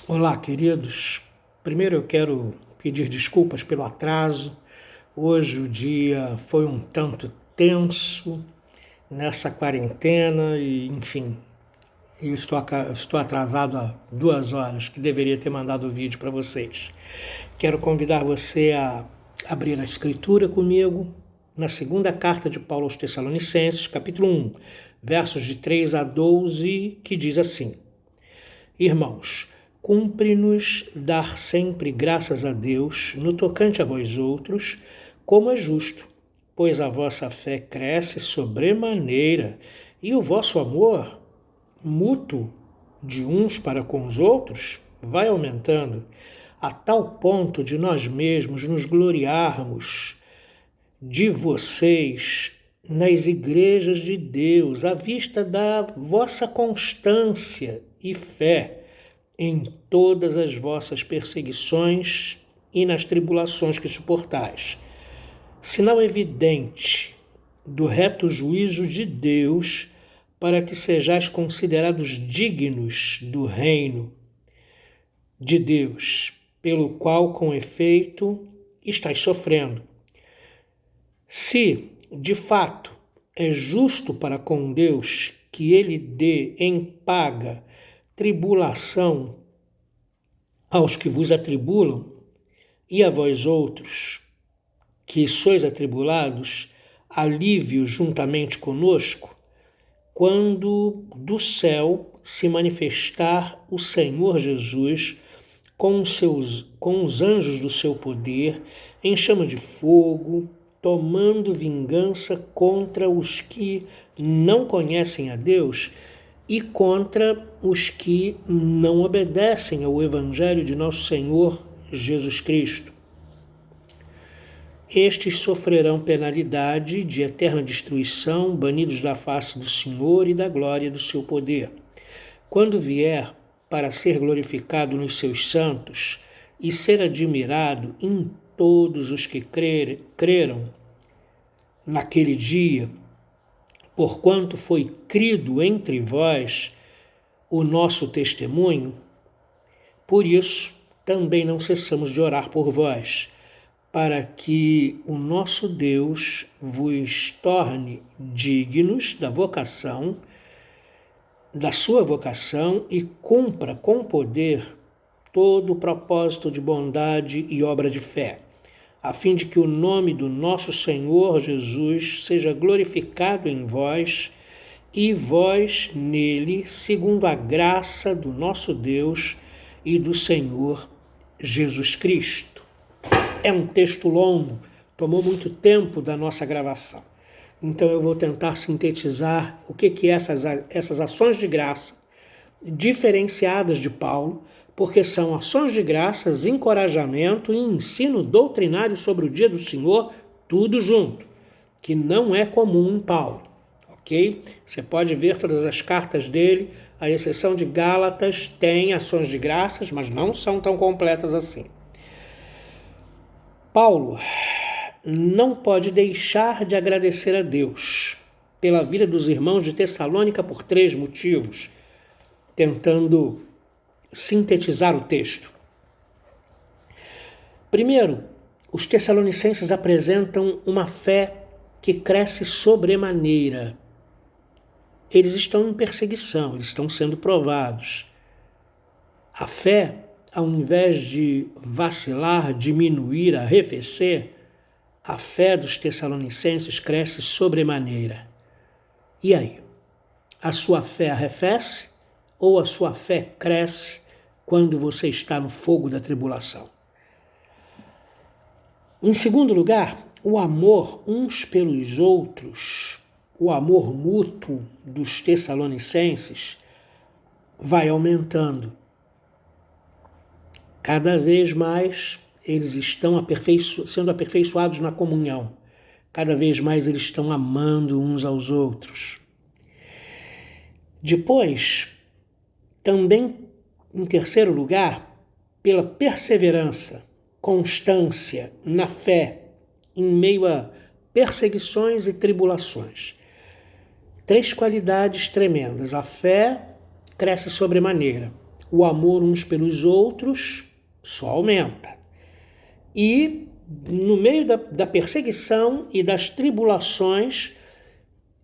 Olá, queridos. Primeiro eu quero pedir desculpas pelo atraso. Hoje o dia foi um tanto tenso nessa quarentena e, enfim, estou atrasado há 2 horas, que deveria ter mandado o vídeo para vocês. Quero convidar você a abrir a escritura comigo na segunda carta de Paulo aos Tessalonicenses, capítulo 1, versos de 3 a 12, que diz assim: Irmãos, cumpre-nos dar sempre graças a Deus no tocante a vós outros, como é justo, pois a vossa fé cresce sobremaneira e o vosso amor mútuo de uns para com os outros vai aumentando, a tal ponto de nós mesmos nos gloriarmos de vocês nas igrejas de Deus, à vista da vossa constância e fé em todas as vossas perseguições e nas tribulações que suportais. Sinal evidente do reto juízo de Deus, para que sejais considerados dignos do reino de Deus, pelo qual, com efeito, estáis sofrendo. Se, de fato, é justo para com Deus que ele dê em paga tribulação aos que vos atribulam, e a vós outros, que sois atribulados, alívio juntamente conosco, quando do céu se manifestar o Senhor Jesus com os anjos do seu poder, em chama de fogo, tomando vingança contra os que não conhecem a Deus e contra os que não obedecem ao Evangelho de nosso Senhor Jesus Cristo. Estes sofrerão penalidade de eterna destruição, banidos da face do Senhor e da glória do seu poder, quando vier para ser glorificado nos seus santos e ser admirado em todos os que creram naquele dia, porquanto foi crido entre vós o nosso testemunho. Por isso também não cessamos de orar por vós, para que o nosso Deus vos torne dignos da sua vocação e cumpra com poder todo o propósito de bondade e obra de fé, a fim de que o nome do nosso Senhor Jesus seja glorificado em vós e vós nele, segundo a graça do nosso Deus e do Senhor Jesus Cristo. É um texto longo, tomou muito tempo da nossa gravação. Então eu vou tentar sintetizar o que essas ações de graça diferenciadas de Paulo, porque são ações de graças, encorajamento e ensino doutrinário sobre o dia do Senhor, tudo junto, que não é comum em Paulo, ok? Você pode ver todas as cartas dele, à exceção de Gálatas, tem ações de graças, mas não são tão completas assim. Paulo não pode deixar de agradecer a Deus pela vida dos irmãos de Tessalônica por 3 motivos, tentando sintetizar o texto. Primeiro, os tessalonicenses apresentam uma fé que cresce sobremaneira. Eles estão em perseguição, eles estão sendo provados. A fé, ao invés de vacilar, diminuir, arrefecer, a fé dos tessalonicenses cresce sobremaneira. E aí? A sua fé arrefece ou a sua fé cresce quando você está no fogo da tribulação? Em segundo lugar, o amor uns pelos outros, o amor mútuo dos tessalonicenses vai aumentando. Cada vez mais eles estão sendo aperfeiçoados na comunhão. Cada vez mais eles estão amando uns aos outros. Depois, também, em terceiro lugar, pela perseverança, constância na fé, em meio a perseguições e tribulações. 3 qualidades tremendas. A fé cresce sobremaneira. o amor uns pelos outros só aumenta. E no meio da perseguição e das tribulações,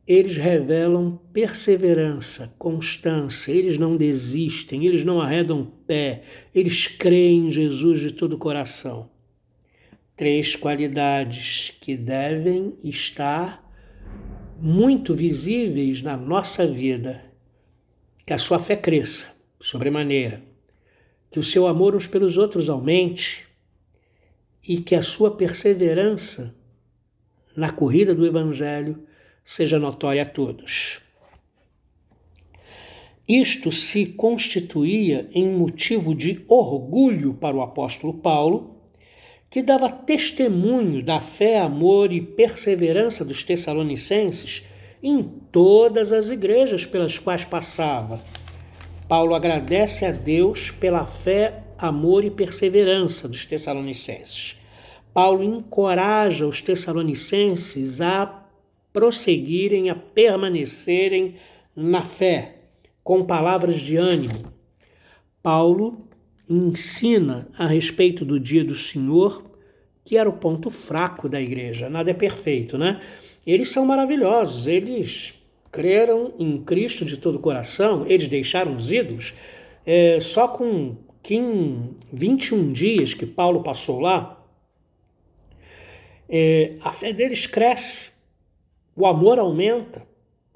eles revelam perseverança, constância, eles não desistem, eles não arredam pé, eles creem em Jesus de todo o coração. 3 qualidades que devem estar muito visíveis na nossa vida. Que a sua fé cresça sobremaneira, que o seu amor uns pelos outros aumente e que a sua perseverança na corrida do Evangelho seja notória a todos. Isto se constituía em motivo de orgulho para o apóstolo Paulo, que dava testemunho da fé, amor e perseverança dos tessalonicenses em todas as igrejas pelas quais passava. Paulo agradece a Deus pela fé, amor e perseverança dos tessalonicenses. Paulo encoraja os tessalonicenses a prosseguirem, a permanecerem na fé, com palavras de ânimo. Paulo ensina a respeito do dia do Senhor, que era o ponto fraco da igreja. Nada é perfeito, né? Eles são maravilhosos, eles creram em Cristo de todo o coração, eles deixaram os ídolos. Só com 21 dias que Paulo passou lá, a fé deles cresce, o amor aumenta,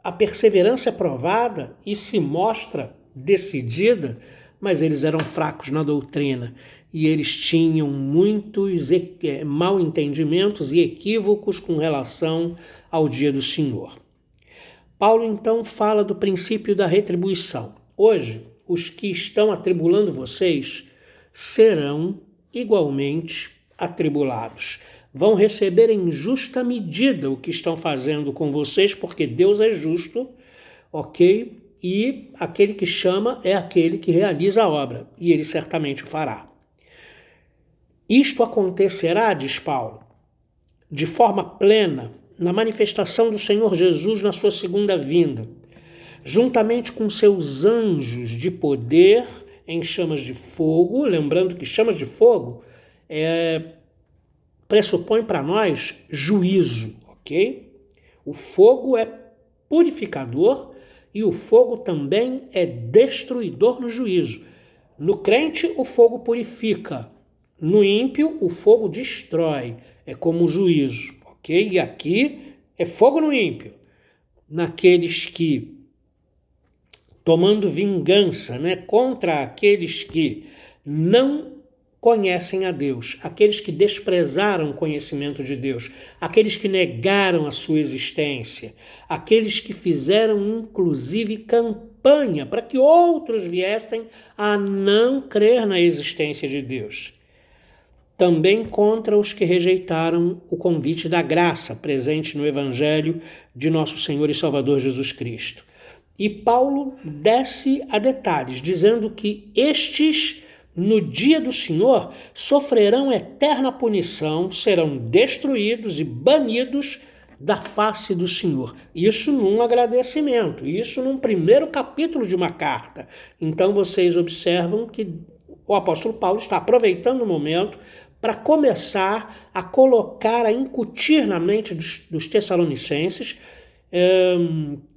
a perseverança é provada e se mostra decidida, mas eles eram fracos na doutrina e eles tinham muitos mal entendimentos e equívocos com relação ao dia do Senhor. Paulo então fala do princípio da retribuição. Hoje, os que estão atribulando vocês serão igualmente atribulados. Vão receber em justa medida o que estão fazendo com vocês, porque Deus é justo, ok? E aquele que chama é aquele que realiza a obra, e ele certamente o fará. Isto acontecerá, diz Paulo, de forma plena, na manifestação do Senhor Jesus na sua segunda vinda, juntamente com seus anjos de poder em chamas de fogo. Lembrando que chamas de fogo pressupõe para nós juízo, ok? O fogo é purificador e o fogo também é destruidor no juízo. No crente, o fogo purifica. No ímpio, o fogo destrói. É como o juízo, ok? E aqui é fogo no ímpio. Naqueles que, tomando vingança, contra aqueles que não conhecem a Deus, aqueles que desprezaram o conhecimento de Deus, aqueles que negaram a sua existência, aqueles que fizeram inclusive campanha para que outros viessem a não crer na existência de Deus. Também contra os que rejeitaram o convite da graça presente no Evangelho de nosso Senhor e Salvador Jesus Cristo. E Paulo desce a detalhes, dizendo que estes, no dia do Senhor, sofrerão eterna punição, serão destruídos e banidos da face do Senhor. Isso num agradecimento, isso num primeiro capítulo de uma carta. Então vocês observam que o apóstolo Paulo está aproveitando o momento para começar a colocar, a incutir na mente dos tessalonicenses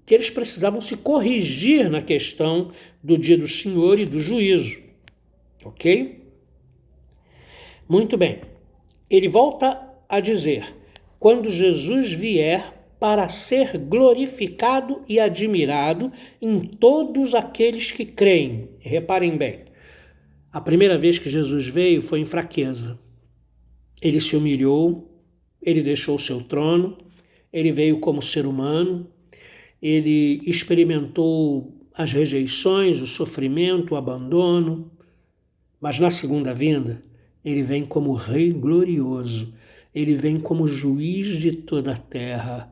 que eles precisavam se corrigir na questão do dia do Senhor e do juízo. Ok? Muito bem. Ele volta a dizer: quando Jesus vier para ser glorificado e admirado em todos aqueles que creem. Reparem bem, a primeira vez que Jesus veio foi em fraqueza. Ele se humilhou, ele deixou o seu trono, ele veio como ser humano, ele experimentou as rejeições, o sofrimento, o abandono, mas na segunda vinda, ele vem como Rei glorioso, ele vem como juiz de toda a terra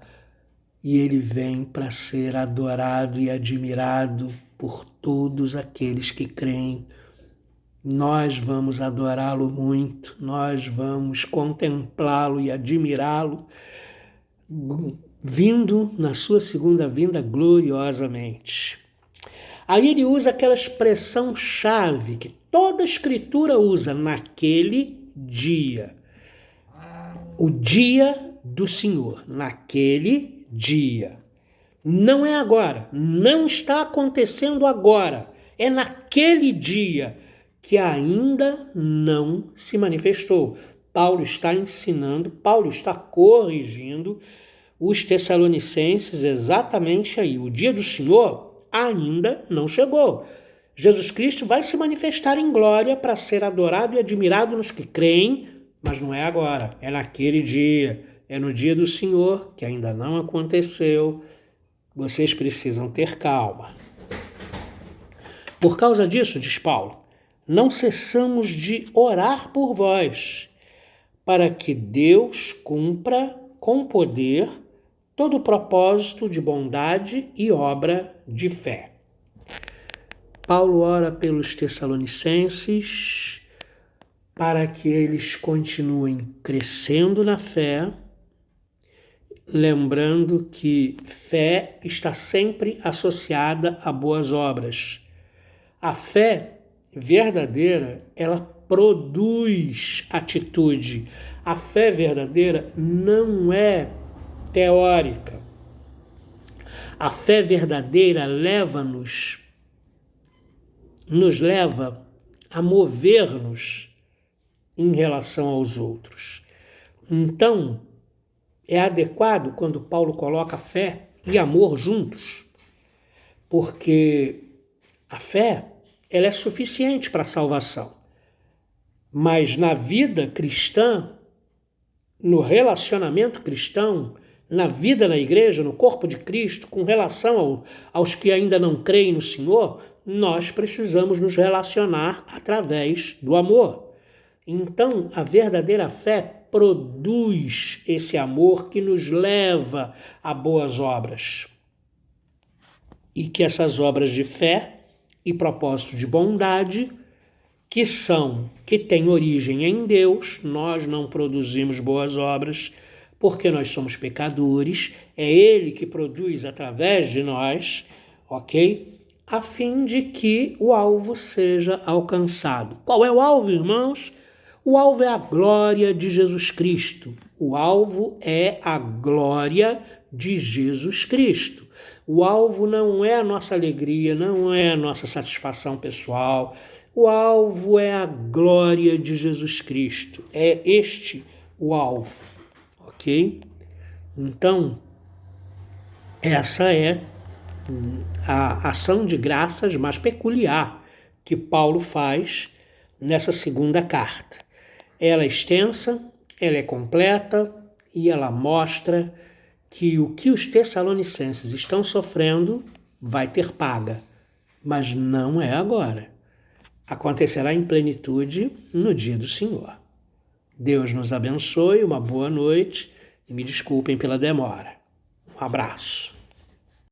e ele vem para ser adorado e admirado por todos aqueles que creem. Nós vamos adorá-lo muito, nós vamos contemplá-lo e admirá-lo, vindo na sua segunda vinda gloriosamente. Aí ele usa aquela expressão-chave que toda a Escritura usa, naquele dia. O dia do Senhor, naquele dia. Não é agora, não está acontecendo agora. É naquele dia que ainda não se manifestou. Paulo está ensinando, Paulo está corrigindo os Tessalonicenses exatamente aí. O dia do Senhor ainda não chegou. Jesus Cristo vai se manifestar em glória para ser adorado e admirado nos que creem, mas não é agora, é naquele dia, é no dia do Senhor, que ainda não aconteceu. Vocês precisam ter calma. Por causa disso, diz Paulo, não cessamos de orar por vós, para que Deus cumpra com poder todo o propósito de bondade e obra de fé. Paulo ora pelos Tessalonicenses para que eles continuem crescendo na fé, lembrando que fé está sempre associada a boas obras. A fé verdadeira, ela produz atitude. A fé verdadeira não é teórica. A fé verdadeira nos leva a mover-nos em relação aos outros. Então, é adequado quando Paulo coloca fé e amor juntos, porque a fé ela é suficiente para a salvação. Mas na vida cristã, no relacionamento cristão, na vida na igreja, no corpo de Cristo, com relação aos que ainda não creem no Senhor, nós precisamos nos relacionar através do amor. Então, a verdadeira fé produz esse amor que nos leva a boas obras. E que essas obras de fé e propósito de bondade, que têm origem em Deus, nós não produzimos boas obras porque nós somos pecadores, é Ele que produz através de nós, ok? A fim de que o alvo seja alcançado. Qual é o alvo, irmãos? O alvo é a glória de Jesus Cristo. O alvo é a glória de Jesus Cristo. O alvo não é a nossa alegria, não é a nossa satisfação pessoal. O alvo é a glória de Jesus Cristo. É este o alvo, ok? Então, essa é a ação de graças mais peculiar que Paulo faz nessa segunda carta. Ela é extensa, ela é completa e ela mostra que o que os Tessalonicenses estão sofrendo vai ter paga, mas não é agora. Acontecerá em plenitude no dia do Senhor. Deus nos abençoe, uma boa noite e me desculpem pela demora. Um abraço.